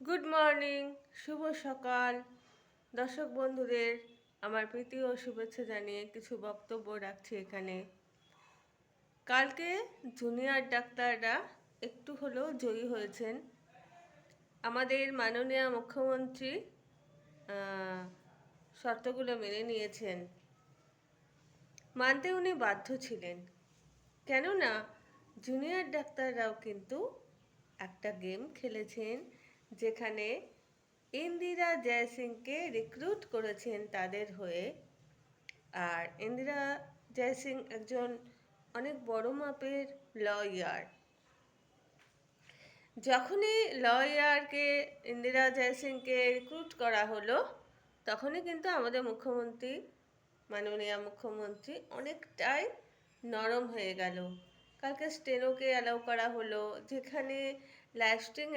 Good morning, শুভ সকাল। দর্শক বন্ধুদের আমার প্রীতি ও শুভেচ্ছা জানিয়ে কিছু বক্তব্য রাখছি এখানে। কালকে জুনিয়র ডাক্তাররা একটু হলেও জয়ী হয়েছেন। আমাদের মাননীয় মুখ্যমন্ত্রী শর্তগুলো মেনে নিয়েছেন। মানতে উনি বাধ্য ছিলেন, কেননা জুনিয়র ডাক্তাররাও কিন্তু একটা গেম খেলেছেন, যেখানে ইন্দিরা জয়সিংকে রিক্রুট করেছেন তাদের হয়ে। আর ইন্দিরা জয়সিং একজন অনেক বড় মাপের লয়ার। যখনই লয়ারকে ইন্দিরা জয়সিংকে রিক্রুট করা হলো, তখনই কিন্তু আমাদের মুখ্যমন্ত্রী, মাননীয় মুখ্যমন্ত্রী অনেকটাই নরম হয়ে গেল। কালকে স্টেনোকে অ্যালাউ করা হলো, যেখানে লাস্টিং